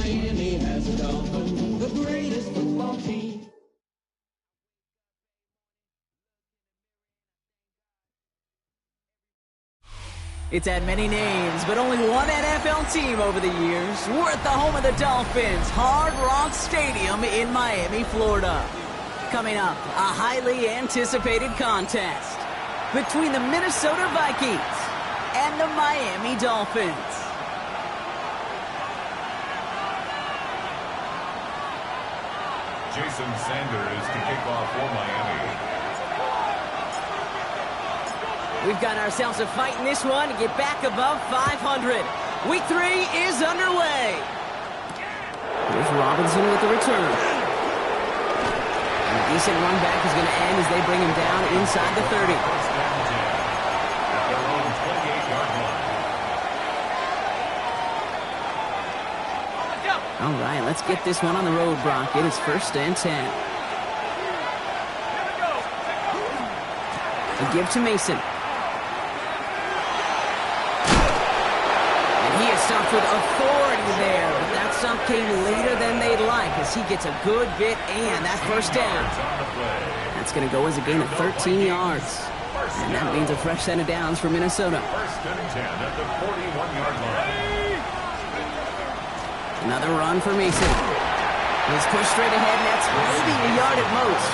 Miami has a Dolphin, the greatest football team. It's had many names, but only one NFL team over the years. We're at the home of the Dolphins, Hard Rock Stadium in Miami, Florida. Coming up, a highly anticipated contest between the Minnesota Vikings and the Miami Dolphins. Jason Sanders to kick off for Miami. We've got ourselves a fight in this one to get back above 500. Week 3 is underway. Here's Robinson with the return. And a decent run back is going to end as they bring him down inside the 30. All right, let's get this one on the road, Brock. It is 1st and 10. A give to Mason. Stopped with authority there, but that stop came later than they'd like as he gets a good bit and that first down. That's going to go as a gain of 13 yards. And that means a fresh set of downs for Minnesota. 1st and 10 at the 41-yard line. Another run for Mason. He's pushed straight ahead, and that's maybe a yard at most.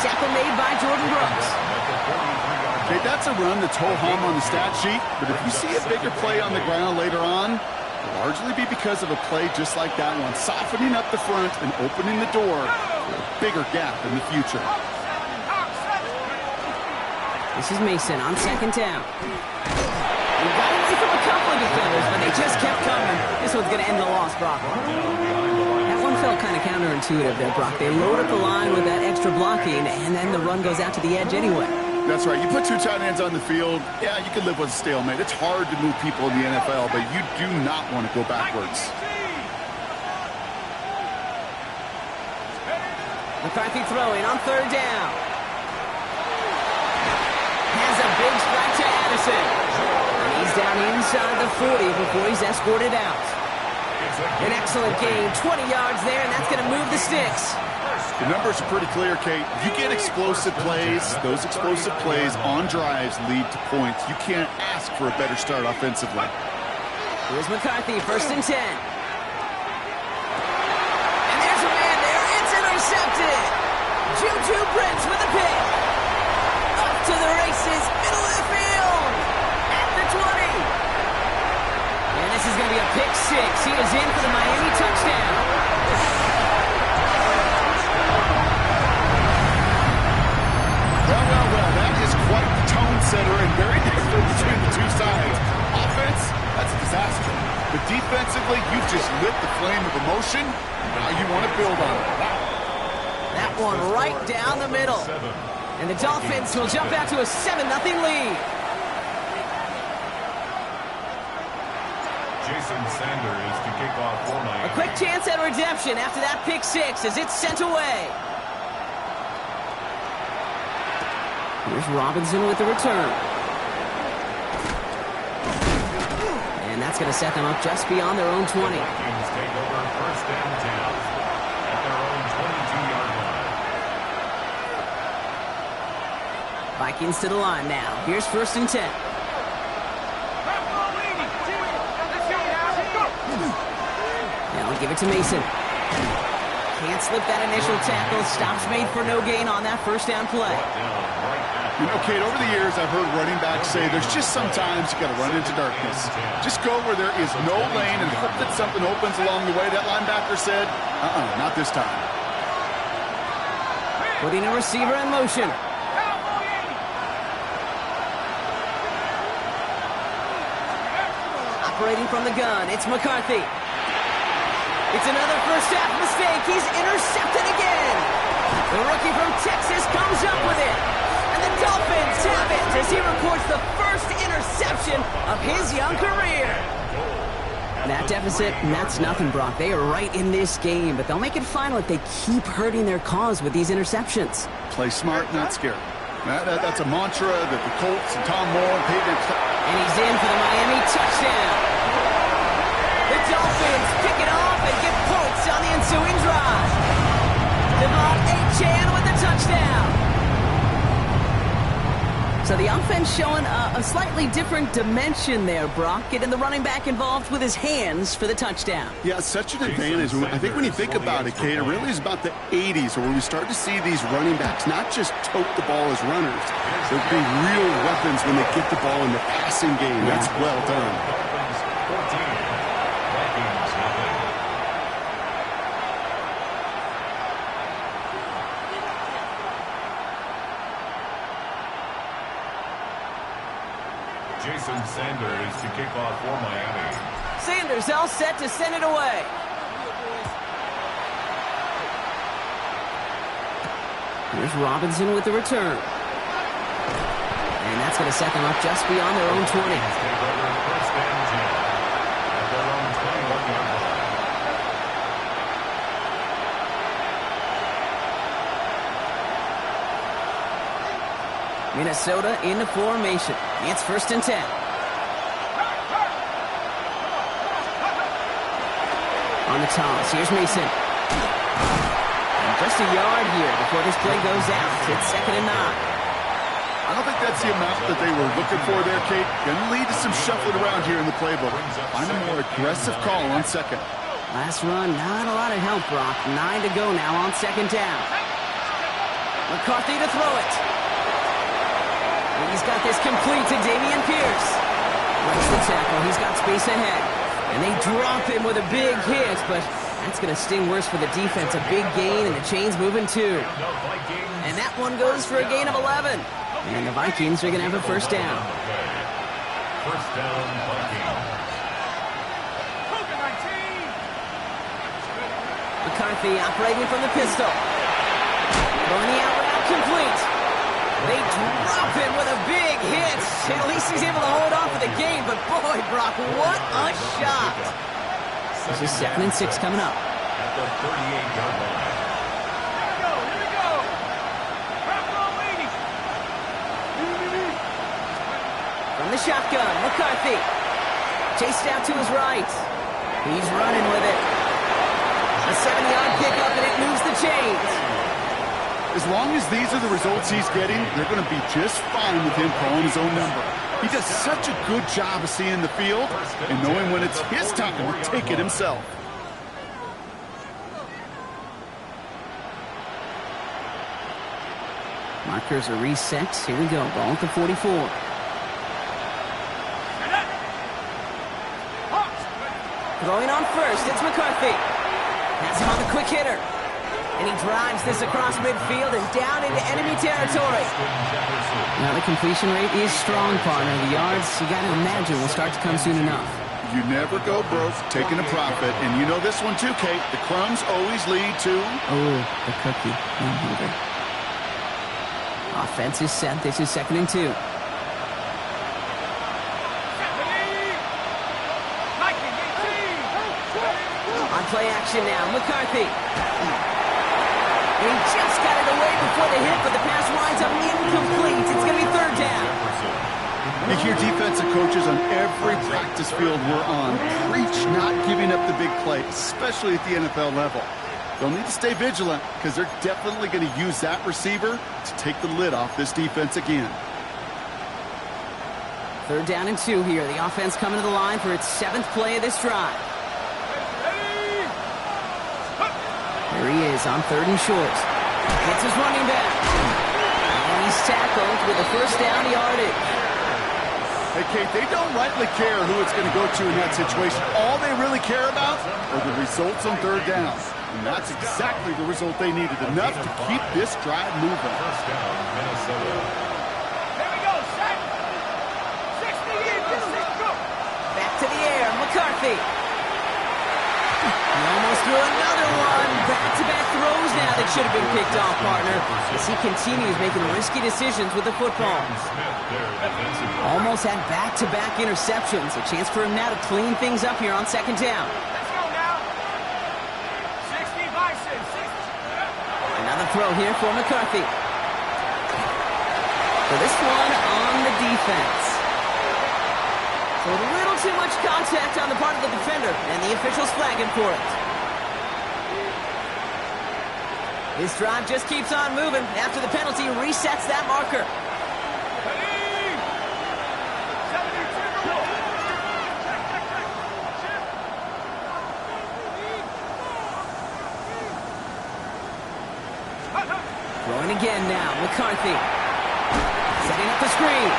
Tackle made by Jordan Brooks. Okay, that's a run that's ho-hum on the stat sheet, but if you see a bigger play on the ground later on, it'll largely be because of a play just like that one, softening up the front and opening the door for a bigger gap in the future. This is Mason on 2nd down. He got away from a couple of defenders, but they just kept coming. This one's going to end the loss, Brock. That one felt kind of counterintuitive there, Brock. They load up the line with that extra blocking, and then the run goes out to the edge anyway. That's right. You put 2 tight ends on the field, yeah, you can live with a stalemate. It's hard to move people in the NFL, but you do not want to go backwards. McCarthy throwing on 3rd down. Has a big strike to Addison. And he's down inside the 40 before he's escorted out. An excellent gain, 20 yards there, and that's going to move the sticks. The numbers are pretty clear, Kate. You get explosive plays. Those explosive plays on drives lead to points. You can't ask for a better start offensively. Here's McCarthy, 1st and 10. And there's a man there. It's intercepted. Juju Brents with a pick. Up to the races, middle of the field. At the 20. And this is going to be a pick 6. He is in for the Miami touchdown. Well, that is quite the tone setter and very different between the 2 sides. Offense, that's a disaster. But defensively, you've just lit the flame of emotion. Now you want to build on it. That one right down the middle. And the Dolphins will jump out to a 7-0 lead. Jason Sanders to kick off for Miami. A quick chance at redemption after that pick 6 as it's sent away. Here's Robinson with the return. And that's going to set them up just beyond their own 20. Vikings take over 1st and 10 at their own 22-yard line. Vikings to the line now. Here's 1st and 10. Now give it to Mason. Can't slip that initial tackle. Stops made for no gain on that 1st down play. You know, Kate, over the years, I've heard running backs say there's just sometimes you got to run into darkness. Just go where there is no lane and hope that something opens along the way. That linebacker said, not this time. Putting a receiver in motion. Operating from the gun, it's McCarthy. It's another 1st half mistake. He's intercepted again. The rookie from Texas comes up with it. And the Dolphins have it as he records the 1st interception of his young career. That deficit, and that's nothing, Brock. They are right in this game, but they'll make it final if they keep hurting their cause with these interceptions. Play smart, not scared. That's a mantra that the Colts and Tom Moore and Peyton... And he's in for the Miami touchdown. The Dolphins pick it off and get pulled So the offense showing a slightly different dimension there, Brock, getting the running back involved with his hands for the touchdown. Yeah, such an advantage. I think when you think about it, Kate, it really is about the 80s where we start to see these running backs not just tote the ball as runners, but be real weapons when they get the ball in the passing game. That's well done. Dolphins 14, Vikings nothing. Jason Sanders to kick off for Miami. Sanders all set to send it away. Here's Robinson with the return. And that's going to set them up just beyond their own 20. Take over first and 10 at their own 21-yard line. Minnesota in the formation. It's first and 10. On the toss, here's Mason. And just a yard here before this play goes out. It's second and 9. I don't think that's the amount that they were looking for there, Kate. Going to lead to some shuffling around here in the playbook. Find a more aggressive call on second. Last run, not a lot of help, Brock. 9 to go now on second down. McCarthy to throw it. He's got this complete to Dameon Pierce. Breaks the tackle. He's got space ahead. And they drop him with a big hit, but that's going to sting worse for the defense. A big gain, and the chain's moving too. And that one goes for a gain of 11. And the Vikings are going to have a first down. First down, Vikings. McCarthy operating from the pistol. Throwing the out route complete. They drop him with a big hit. At least he's able to hold on for the game, but boy, Brock, what a shot. This is second and 6 coming up. At the 38-yard line. Here we go. From the shotgun, McCarthy. Chased out to his right. He's running with it. A 7-yard pickup, and it moves the chains. As long as these are the results he's getting, they're going to be just fine with him calling his own number. He does such a good job of seeing the field and knowing when it's his time to take it himself. Markers are reset. Here we go. Ball at the 44. Throwing on first. It's McCarthy. Has him on the quick hitter. And he drives this across midfield and down into enemy territory. Now the completion rate is strong, partner. The yards, you got to imagine, will start to come soon enough. You never go broke taking a profit. And you know this one too, Kate. The crumbs always lead to... Oh, the cookie. I'm hungry. Offense is set. This is second and 2. On play action now, McCarthy. He just got it away before the hit, but the pass winds up incomplete. It's going to be third down. You hear defensive coaches on every practice field we're on preach not giving up the big play, especially at the NFL level. They'll need to stay vigilant because they're definitely going to use that receiver to take the lid off this defense again. Third down and 2 here. The offense coming to the line for its 7th play of this drive. There he is on third and short. Hits his running back. And he's tackled with a first down yardage. Hey, Kate, they don't rightly care who it's going to go to in that situation. All they really care about are the results on third down. And that's exactly the result they needed. Enough to keep this drive moving. First down, Minnesota. Here we go, set. 60 in, go. Back to the air, McCarthy. He almost threw another one. Back-to-back throws now that should have been picked off, partner, as he continues making risky decisions with the football. Almost had back-to-back interceptions. A chance for him now to clean things up here on second down. Let's go now. 60 Bison, 60. Another throw here for McCarthy. So this one on the defense. So a little too much contact on the part of the defender, and the officials flag him for it. This drive just keeps on moving. After the penalty, resets that marker. Ready? And again now, McCarthy. Setting up the screen.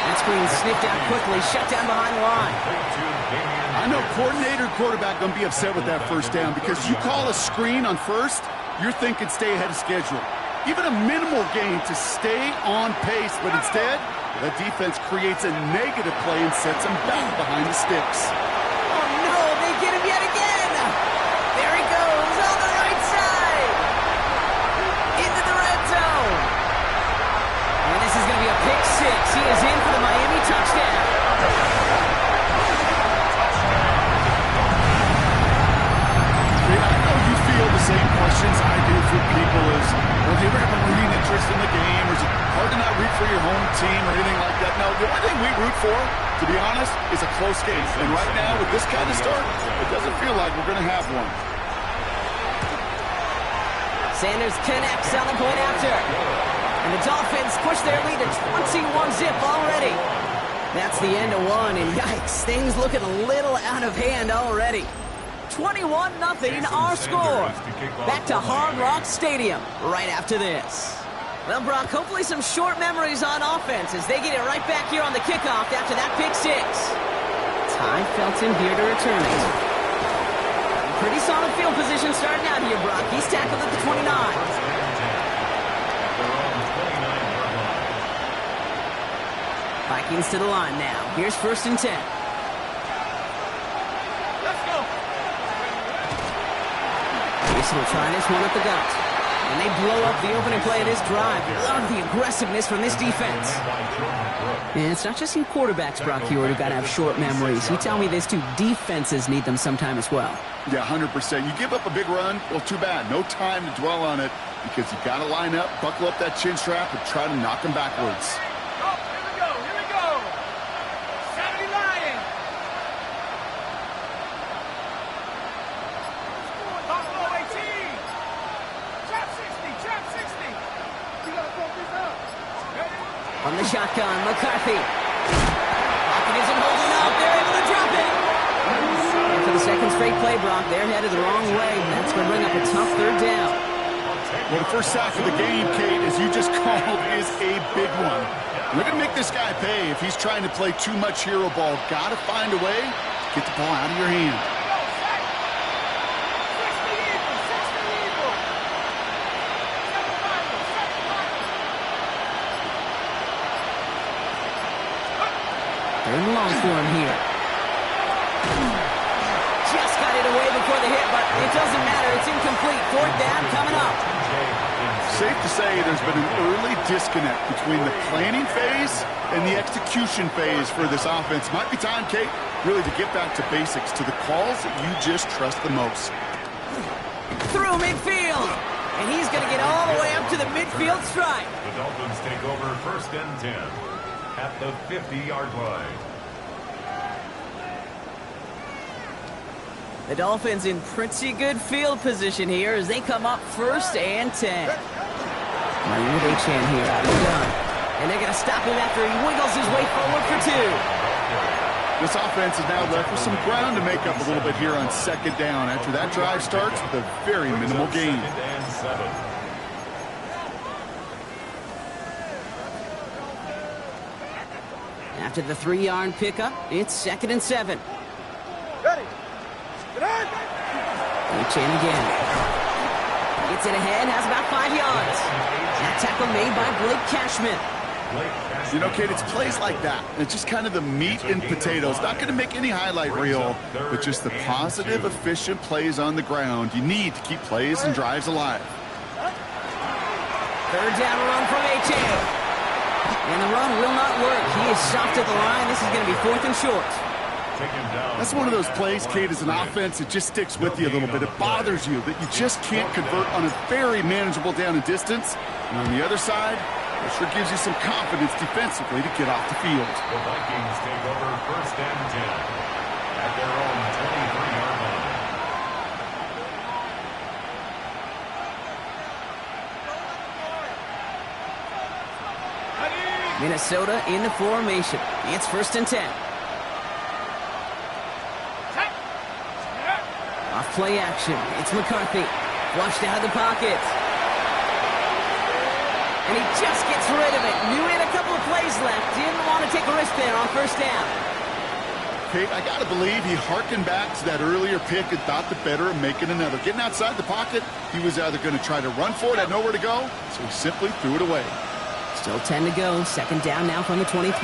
That screen sniffed out quickly, shut down behind the line. I know coordinator quarterback going to be upset with that first down because you call a screen on first, you're thinking stay ahead of schedule. Even a minimal gain to stay on pace, but instead, that defense creates a negative play and sets them back behind the sticks. Oh no, they get him yet again! There he goes on the right side! Into the red zone! And this is going to be a pick six. He is in for the Miami touchdown. I know you feel the same questions I do for people as, well, do you ever have a rooting interest in the game, or is it hard to not root for your home team or anything like that? No, the only thing we root for, to be honest, is a close game. And right now, with this kind of start, it doesn't feel like we're going to have one. Sanders connects on the point after. And the Dolphins push their lead to 21-zip already. That's the end of one, and yikes, things looking a little out of hand already. 21-0 our score. Back to Hard Rock Stadium right after this. Well, Brock, hopefully some short memories on offense as they get it right back here on the kickoff after that pick six. Ty Felton here to return it. Pretty solid field position starting out here, Brock. He's tackled at the 29. Vikings to the line now. Here's 1st and 10. Let's go. Mason will try this one at the gut. And they blow up the opening play of this drive. Love the aggressiveness from this defense. And it's not just you quarterbacks, Brock Hewitt, who got to have short memories. You tell me this too, defenses need them sometime as well. Yeah, 100%. You give up a big run, well, too bad. No time to dwell on it because you got to line up, buckle up that chin strap, and try to knock them backwards. Oh, here we go. Saturday Lion. Buffalo 18. Trap 60, trap 60. You got to throw this up. Ready? On the shotgun, McCarthy. Pocket isn't holding up. They're able to drop it. And for the second straight play, Brock, they're headed the wrong way. And that's going to bring up a tough 3rd down. Well, the first sack of the game, Kate, as you just called, is a big one. We're going to make this guy pay if he's trying to play too much hero ball. Got to find a way to get the ball out of your hand. Go, set. 60 Eagles, 60 Eagles. Set the Bible, set the Bible. 3rd and long for him here. Just got it away before the hit, but it doesn't matter. It's incomplete. 4th down coming up. Safe to say there's been an early disconnect between the planning phase and the execution phase for this offense. Might be time, Kate, really to get back to basics, to the calls that you just trust the most. Through midfield. And he's going to get all the way up to the midfield stripe. The Dolphins take over 1st and 10 at the 50-yard line. The Dolphins in pretty good field position here as they come up 1st and 10. Running with H-Chan here out of the gun. And they're going to stop him after he wiggles his way forward for 2. This offense is now left with some ground to make up a little bit here on 2nd down after that drive starts with a very minimal gain. 2nd and 7. After the 3-yard pickup, it's 2nd and 7. Ready. Get on. H-Chan again. Gets it ahead, has about 5 yards. That tackle made by Blake Cashman. You know, Kate, it's plays like that. It's just kind of the meat and potatoes. Not going to make any highlight reel, but just the positive, efficient plays on the ground. You need to keep plays and drives alive. 3rd down run from H-Chan. And the run will not work. He is soft at the line. This is going to be 4th and short. That's one of those plays, Kate, as an offense, it just sticks with you a little bit. It bothers you that you just can't convert on a very manageable down and distance. And on the other side, it sure gives you some confidence defensively to get off the field. The Vikings take over 1st and 10 at their own 23-yard line. Minnesota in the formation. It's 1st and 10. Off play action. It's McCarthy. Flushed out of the pocket. And he just gets rid of it. Knew he had a couple of plays left. Didn't want to take a risk there on first down. Kate, I got to believe he harkened back to that earlier pick and thought the better of making another. Getting outside the pocket, he was either going to try to run for it, had nowhere to go, so he simply threw it away. Still 10 to go. Second down now from the 23.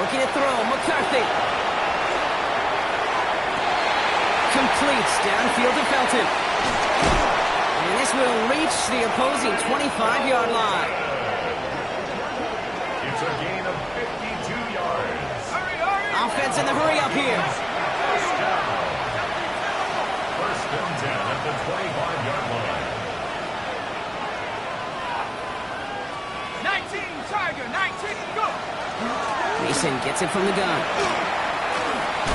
Looking to throw. McCarthy. Completes downfield to Felton. And this will reach the opposing 25-yard line. It's a gain of 52 yards. Offense in the hurry up here. First and 10 at the 25-yard line. 19, Tiger, 19, go! Mason gets it from the gun.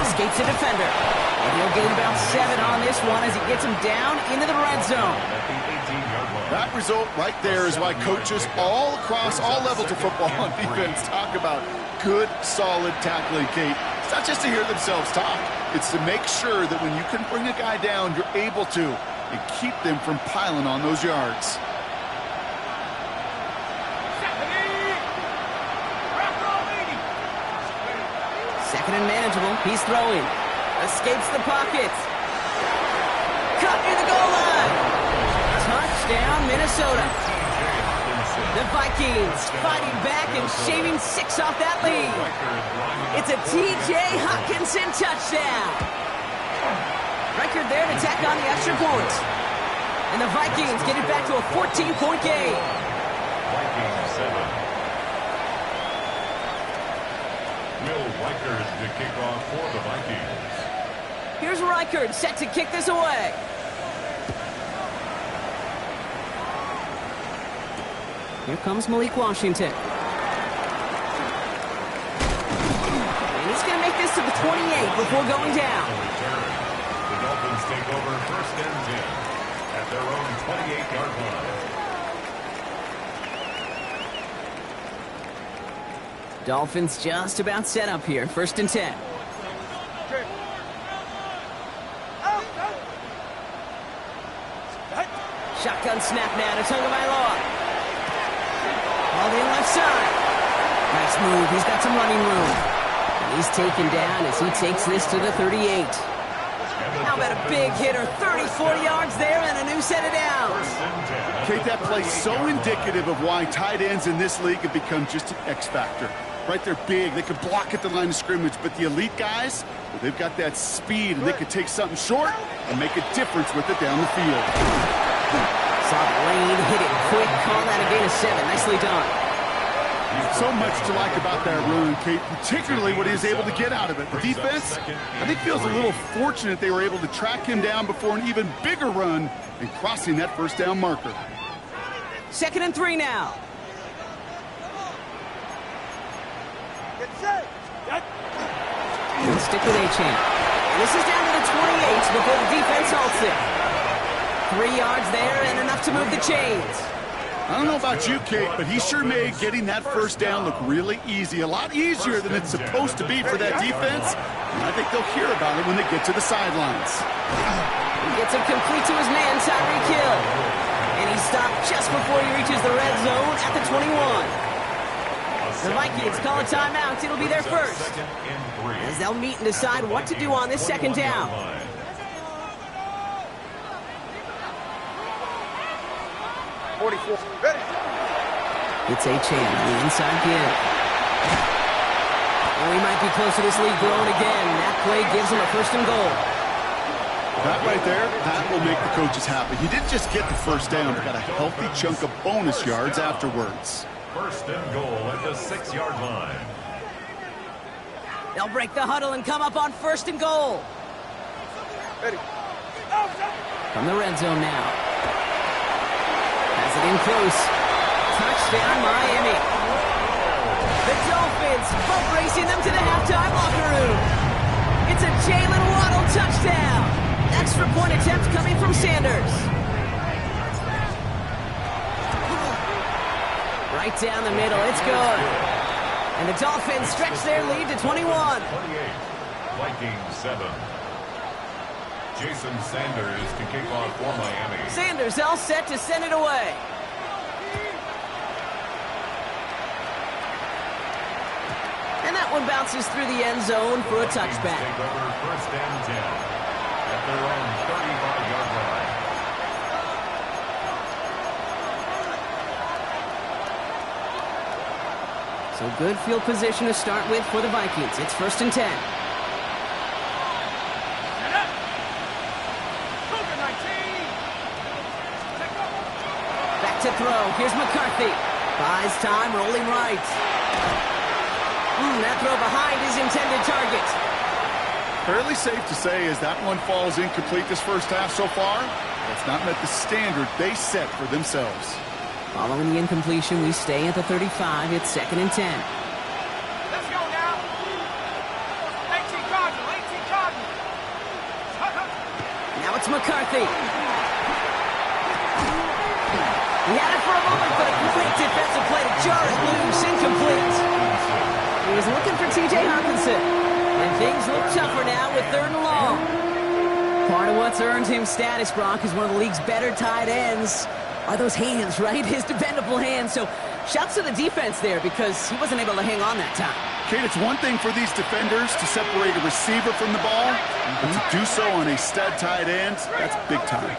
Escapes a defender. And he'll gain about 7 on this one as he gets him down into the red zone. At the 18-yard line. That result right there is why coaches all across all levels of football on defense talk about good, solid tackling, Kate. It's not just to hear themselves talk. It's to make sure that when you can bring a guy down, you're able to, and keep them from piling on those yards. Second and manageable. He's throwing. Escapes the pocket. Cut near the goal line. Touchdown, Minnesota. The Vikings fighting back and shaving 6 off that lead. It's a T.J. Hockenson touchdown. Record there to tack on the extra point. And the Vikings get it back to a 14-point game. Vikings 7. Will Reichard to kick off for the Vikings. Here's Reichard set to kick this away. Here comes Malik Washington. And he's going to make this to the 28 before going down. The Dolphins take over first and 10 at their own 28-yard line. Dolphins just about set up here. First and 10. Shotgun snap now to Tagovailoa. All in left side. Nice move. He's got some running room. And he's taken down as he takes this to the 38. How about a big hitter? 34 yards there and a new set of downs. Kate, that play so indicative of why tight ends in this league have become just an X factor. Right, they're big. They can block at the line of scrimmage, but the elite guys, well, they've got that speed, and they can take something short and make a difference with it down the field. Saw the lane, hit it quick, call that a gain of 7. Nicely done. So much to like about that run, Kate, particularly what he was able to get out of it. The defense, I think, feels a little fortunate they were able to track him down before an even bigger run and crossing that first down marker. Second and 3 now. We'll stick with A-Chain. This is down to the 28 before the defense halts it. 3 yards there and enough to move the chains. I don't know about you, Kate, but he sure made getting that first down look really easy. A lot easier than it's supposed to be for that defense. And I think they'll hear about it when they get to the sidelines. He gets it complete to his man, Tyreek Hill. And he stopped just before he reaches the red zone at the 21. The Vikings call a timeout. It'll be their first. As they'll meet and decide what to do on this second down. It's A-Chain on the inside give. Oh, he might be close to this lead growing again. That play gives him a first and goal. That right there, that will make the coaches happy. He didn't just get the first down. He got a healthy chunk of bonus yards afterwards. First and goal at the 6-yard line. They'll break the huddle and come up on first and goal. From the red zone now. Has it in close. Touchdown, Miami. The Dolphins boat racing them to the halftime locker room. It's a Jalen Waddle touchdown. Extra point attempt coming from Sanders. Right down the middle, it's good. And the Dolphins stretch their lead to 21. 28, Vikings 7. Jason Sanders to kick off for Miami. Sanders all set to send it away. And that one bounces through the end zone for a touchback. Take over first and 10 at their own 35-yard line. So good field position to start with for the Vikings. It's first and 10. Back to throw. Here's McCarthy. Buys time, rolling right. That throw behind his intended target. Fairly safe to say as that one falls incomplete this first half so far. It's not met the standard they set for themselves. Following the incompletion, we stay at the 35. It's second and 10. Let's go now. 18 Cardinal, 18 Cardinal. Now it's McCarthy. He had it for a moment, but a great defensive play to jar it loose. Incomplete. He was looking for T.J. Hawkinson. And things look tougher now with third and long. Part of what's earned him status, Brock, is one of the league's better tight ends. Are those hands, right? His dependable hands. So shouts to the defense there because he wasn't able to hang on that time. Kate, it's one thing for these defenders to separate a receiver from the ball, but to do so on a stud tight end, that's big time.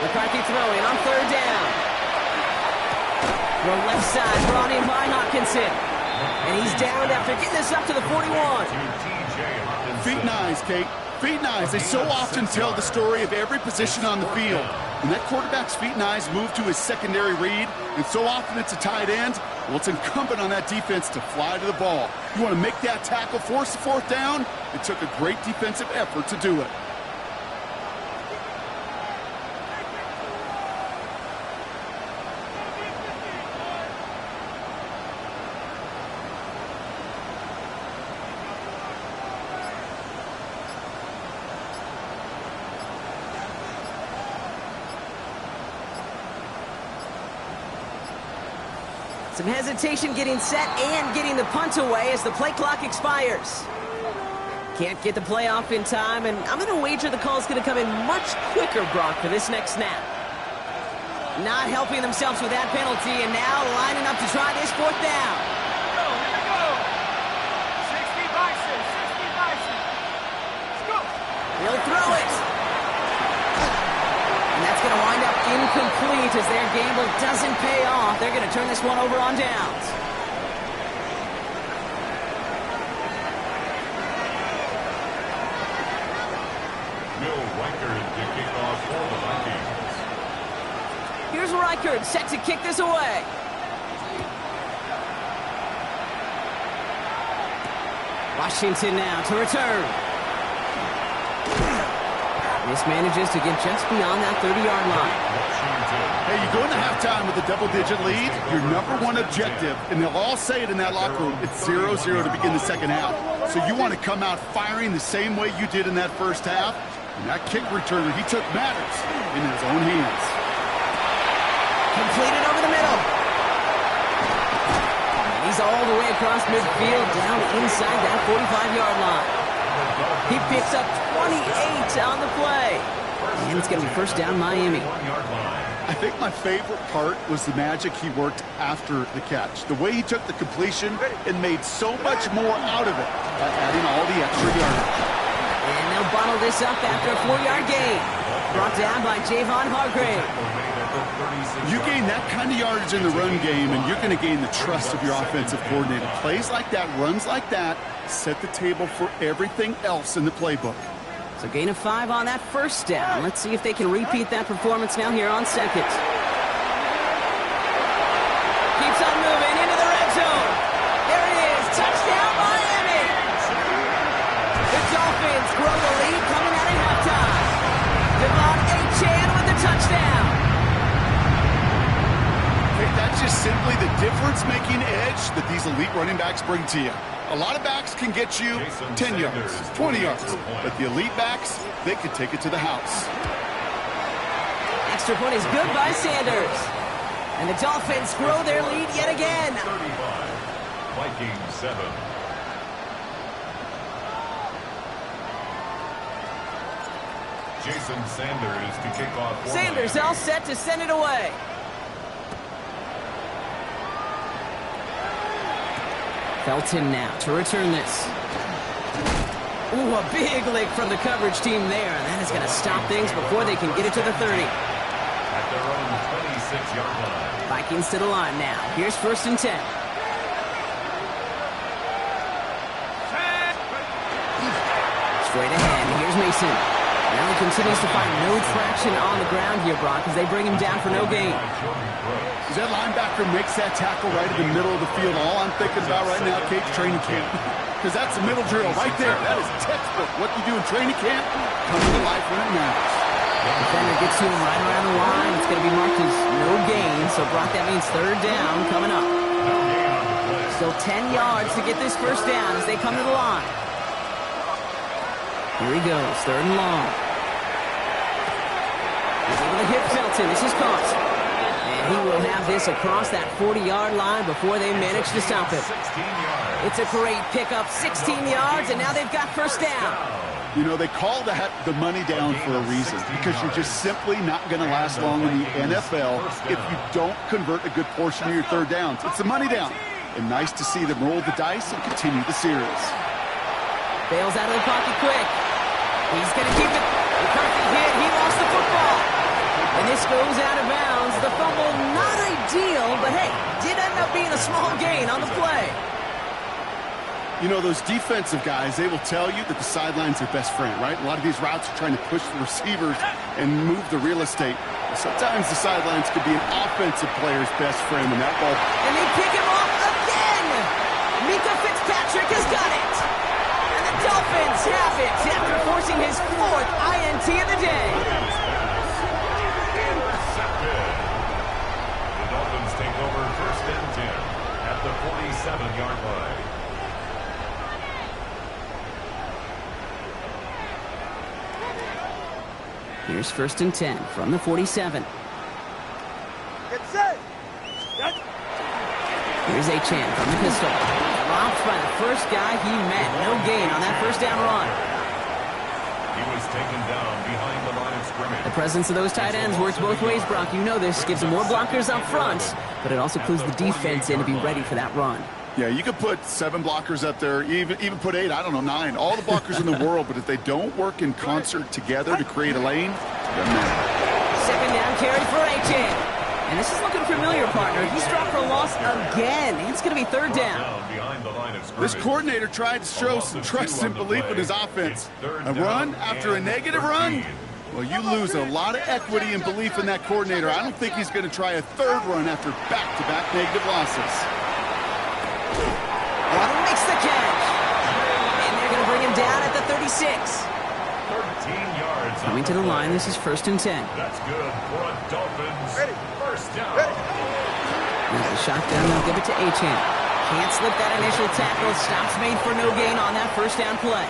McCarthy throwing on third down. Throw left side, brought in by Hawkinson. And he's down after getting this up to the 41. Feet and eyes, Kate. Feet and eyes. They so often tell the story of every position on the field. When that quarterback's feet and eyes move to his secondary read, and so often it's a tight end, well, it's incumbent on that defense to fly to the ball. You want to make that tackle, force the fourth down? It took a great defensive effort to do it. Some hesitation getting set and getting the punt away as the play clock expires. Can't get the play off in time, and I'm going to wager the call's going to come in much quicker, Brock, for this next snap. Not helping themselves with that penalty, and now lining up to try this fourth down. Here we go. 60 Bison, 60 Bison. Let's go. He'll throw it. And that's going to wind up incomplete as their gamble doesn't pay off. They're going to turn this one over on downs. Here's Reichard set to kick this away. Washington now to return. Mismanages to get just beyond that 30-yard line. Hey, you go into halftime with a double-digit lead, your number one objective, and they'll all say it in that locker room, it's 0-0 to begin the second half. So you want to come out firing the same way you did in that first half. And that kick returner, he took matters in his own hands. Completed over the middle. He's all the way across midfield, down inside that 45-yard line. He picks up 28 on the play. And it's going to be first down Miami. I think my favorite part was the magic he worked after the catch. The way he took the completion and made so much more out of it by adding all the extra yardage. And they'll bottle this up after a 4-yard gain. Brought down by Javon Hargrave. You gain that kind of yardage in the run game, and you're going to gain the trust of your offensive coordinator. Plays like that, runs like that, set the table for everything else in the playbook. So gain of 5 on that first down. Let's see if they can repeat that performance now here on second. Keeps on moving into the red zone. There it is. Touchdown, Miami. The Dolphins grow the lead coming out at halftime. Devon Achane with the touchdown. Hey, that's just simply the difference-making edge that these elite running backs bring to you. A lot of backs can get you 10 yards, 20 yards, but the elite backs, they can take it to the house. Extra point is good by Sanders. And the Dolphins grow their lead yet again. 35, Vikings 7. Jason Sanders to kick off. Sanders all set to send it away. Felton now to return this. Ooh, a big lick from the coverage team there, and that is going to stop things before they can get it to the 30. At their own 26-yard line. Vikings to the line now. Here's 1st and 10. Straight ahead, here's Mason. Now he continues to find no traction on the ground here, Brock, as they bring him down for no gain. As that linebacker makes that tackle right in the middle of the field, all I'm thinking about right now, Kate's training camp. Because that's the middle drill right there. That is textbook. What you do in training camp, come to life when it matters. Defender gets to him right around the line. It's going to be marked as no gain. So, Brock, that means 3rd down coming up. Still 10 yards to get this 1st down as they come to the line. Here he goes, 3rd and long. He's able to hit Felton. This is caught. And he will have this across that 40-yard line before they manage to stop him. It's a great pickup, 16 yards, and now they've got 1st down. You know, they call that the money down for a reason, because you're just simply not going to last long in the NFL if you don't convert a good portion of your 3rd downs. It's the money down. And nice to see them roll the dice and continue the series. Bails out of the pocket quick. He's going to keep it. McCarthy hit. He lost the football. And this goes out of bounds. The fumble, not ideal, but hey, did end up being a small gain on the play. You know, those defensive guys, they will tell you that the sideline's their best friend, right? A lot of these routes are trying to push the receivers and move the real estate. Sometimes the sidelines could be an offensive player's best friend when that ball... And they pick him off again! Mika Fitzpatrick has got it! And the Dolphins have it after forcing his 4th INT of the day. The Dolphins take over 1st and 10 at the 47-yard line. Here's 1st and 10 from the 47. Get set. Here's Achane from the pistol. Dropped by the first guy he met. No gain on that 1st down run. He was taken down behind the line of scrimmage. The presence of those tight ends works both ways, Brock. You know this. Gives them more blockers up front, but it also clues the defense in to be ready for that run. Yeah, you could put 7 blockers up there, even put 8, I don't know, 9. All the blockers in the world, but if they don't work in concert together to create a lane, it doesn't matter. 2nd down carry for Achane. And this is looking familiar, partner. He's dropped for a loss again. It's going to be 3rd down. This coordinator tried to show some trust and belief in his offense. A run after a negative run? Well, you lose a lot of equity and belief in that coordinator. I don't think he's going to try a 3rd run after back-to-back negative losses. Waddle makes the catch. And they're going to bring him down at the 36. 13 yards. Coming to the line, this is 1st and 10. That's good for a Dolphins. 1st down. Here's the shotgun, they'll give it to Achane. Can't slip that initial tackle. Stops made for no gain on that 1st down play.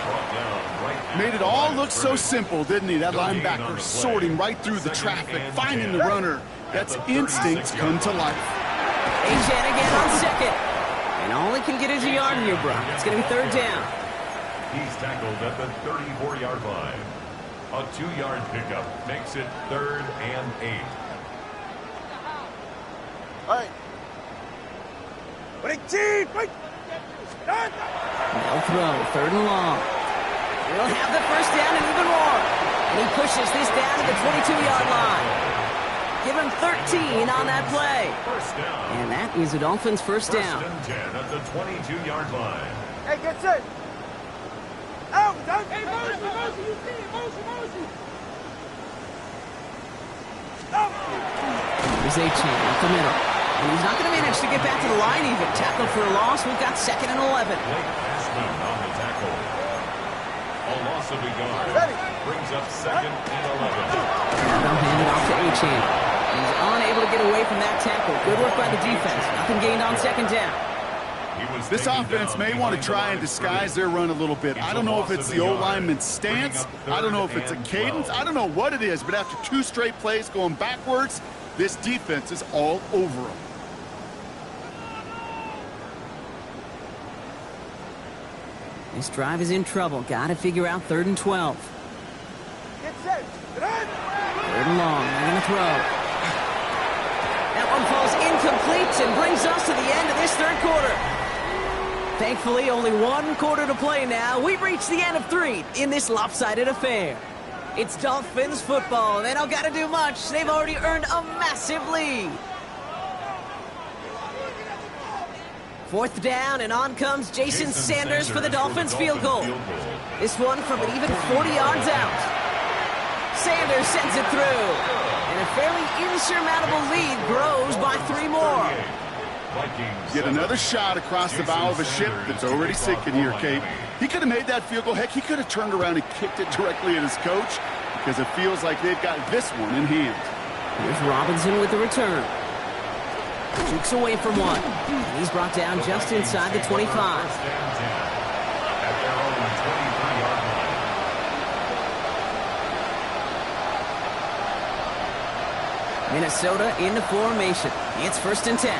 Made it all look so simple, didn't he? That linebacker sorting right through the traffic, finding the runner. That's instincts come to life. Achane again on 2nd. And all he can get is a yard here, Brock. It's going to be 3rd down. He's tackled at the 34-yard line. A 2-yard pickup makes it 3rd and 8. All right. They'll throw, 3rd and long. He'll have the 1st down and even more. And he pushes this down to the 22-yard line. Give him 13 on that play. 1st down. And that is the Dolphins' 1st down. 1st and 10 at the 22-yard line. Hey, get set. Out. Hey, Mosey, you see it. Mosey. Out. Here's Achane up the middle. And he's not going to manage to get back to the line even. Tackled for a loss. We've got 2nd and 11. Blake Ashman on the tackle. A loss of a yard. Brings up 2nd and 11. They'll hand it off to Achane. He's unable to get away from that tackle. Good work by the defense. Nothing gained on 2nd down. This offense may want to try and disguise their run a little bit. I don't know if it's the old lineman's stance. I don't know if it's a cadence. I don't know what it is, but after 2 straight plays going backwards, this defense is all over them. This drive is in trouble. Got to figure out 3rd and 12. Get set. Third and long. They're going to throw. That one falls incomplete and brings us to the end of this third quarter. Thankfully, only one quarter to play now. We've reached the end of 3 in this lopsided affair. It's Dolphins football. They don't got to do much. They've already earned a massive lead. Fourth down, and on comes Jason Sanders for the Dolphins field goal. This one from an even 40 yards out. Sanders sends it through. And a fairly insurmountable lead grows by 3 more. Yet another shot across the bow of a ship that's already sinking here, Kate. He could have made that field goal. Heck, he could have turned around and kicked it directly at his coach because it feels like they've got this one in hand. Here's Robinson with the return. Jukes away from one. And he's brought down just inside the 25. Minnesota into formation. It's 1st and 10.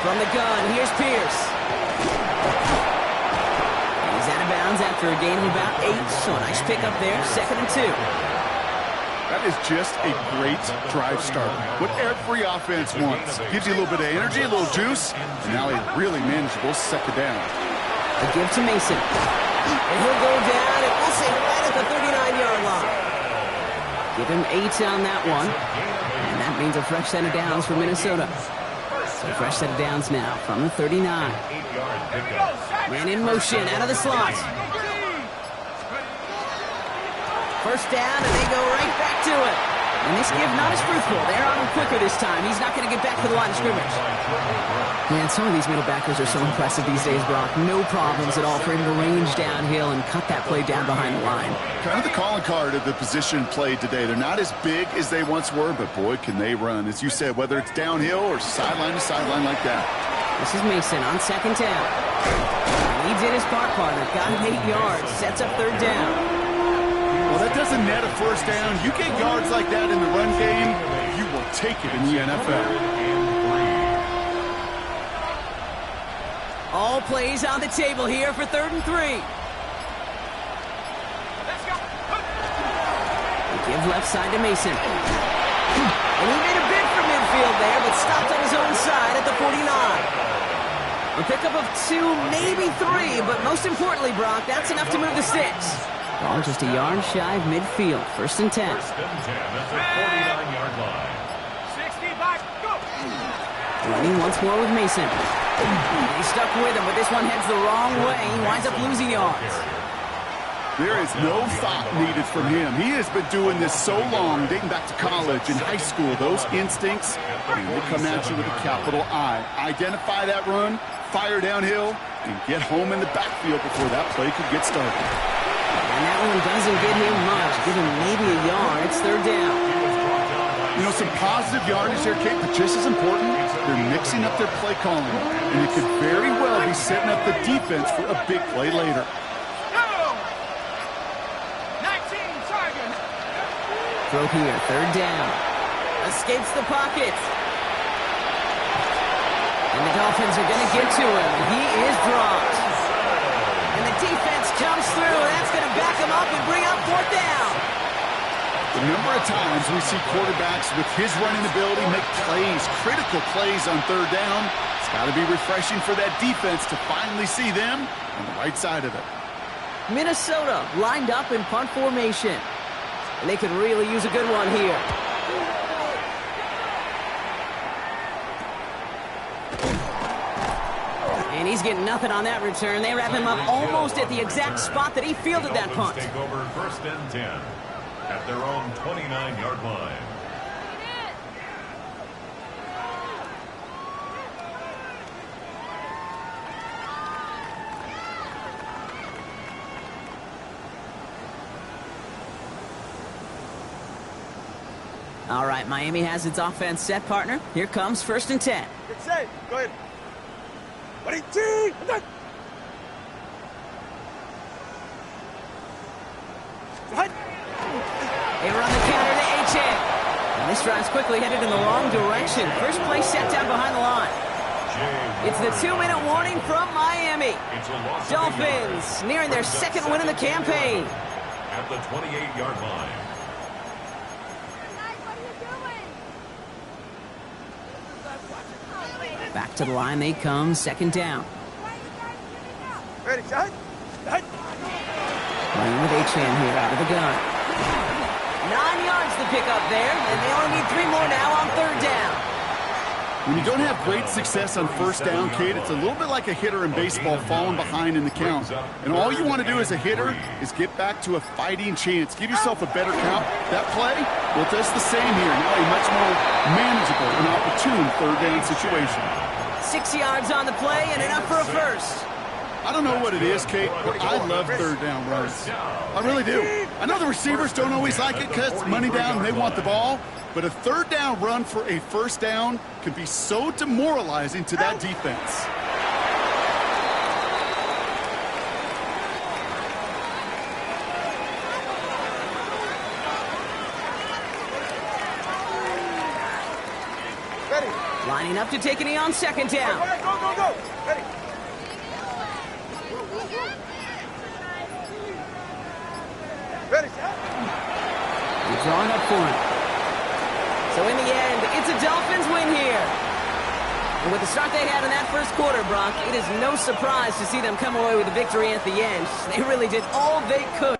From the gun, here's Pierce. He's out of bounds after a gain of about 8, so a nice pickup there, 2nd and 2. That is just a great drive starter. What every offense wants. Gives you a little bit of energy, a little juice, and now a really manageable 2nd down. A give to Mason. And he'll go down, and we'll say right at the 39-yard line. Give him 8 on that one, and that means a fresh set of downs for Minnesota. So fresh set of downs now from the 39. Man in motion out of the slot. First down, and they go right back to it. And this give not as fruitful. They're on him quicker this time. He's not going to get back to the line of scrimmage. Man, some of these middle backers are so impressive these days, Brock. No problems at all for him to range downhill and cut that play down behind the line. Kind of the calling card of the position played today. They're not as big as they once were, but boy, can they run. As you said, whether it's downhill or sideline to sideline like that. This is Mason on 2nd down. He did his partner. Got him 8 yards. Sets up 3rd down. Well, that doesn't net a 1st down. You get yards like that in the run game, you will take it in the NFL. All plays on the table here for 3rd and 3. We give left side to Mason. And he made a bid for midfield there, but stopped on his own side at the 49. A pickup of 2, maybe 3, but most importantly, Brock, that's enough to move the sticks. Ball just a yard shy of midfield. 1st and 10. 1st and 10 at the 49-yard line. 60 back, go! Running once more with Mason. He's stuck with him, but this one heads the wrong way. He winds up losing yards. There is no thought needed from him. He has been doing this so long, dating back to college and high school. Those instincts, and they come at you with a capital I. Identify that run, fire downhill, and get home in the backfield before that play could get started. And that one doesn't get him much. Give him maybe a yard. It's 3rd down. You know, some positive yardage there, Kate, but just as important, they're mixing up their play calling. And it could very well be setting up the defense for a big play later. 19 seconds. Throw here. 3rd down. Escapes the pocket. And the Dolphins are going to get to him. He is dropped. And the defense comes through, and that's going to back him up and bring up 4th down. The number of times we see quarterbacks with his running ability make plays, critical plays on 3rd down, it's got to be refreshing for that defense to finally see them on the right side of it. Minnesota lined up in punt formation. And they could really use a good one here. And he's getting nothing on that return. They wrap him up almost at the exact spot that he fielded that punt. Take over 1st and 10 at their own 29-yard line. All right, Miami has its offense set, partner. Here comes 1st and 10. Good save. Go ahead. Ready, two, and They run the counter to H.A. And this drive's quickly headed in the wrong direction. First play set down behind the line. It's the 2-minute warning from Miami. It's a loss of 8 Dolphins yards. nearing their Brings up second win in the second and campaign. 10 at the 28-yard line. Back to the line they come, second down. Ready, son? Playing with Achane here out of the gun. 9 yards to pick up there, and they only need 3 more now on third down. When you don't have great success on first down, Kate, it's a little bit like a hitter in baseball falling behind in the count. And all you want to do as a hitter is get back to a fighting chance. Give yourself a better count. That play, well, does the same here. Now a much more manageable and opportune third down situation. 6 yards on the play and enough for a first. I don't know what it is, Kate, but I love third down runs. I really do. I know the receivers don't always like it because it's money down and they want the ball, but a third down run for a first down can be so demoralizing to that defense. Ready. Lining up to take a knee on second down. All right, go, go, go. Ready. Ready, son? You're drawing up for him. So in the end, it's a Dolphins win here. And with the start they had in that first quarter, Brock, it is no surprise to see them come away with a victory at the end. They really did all they could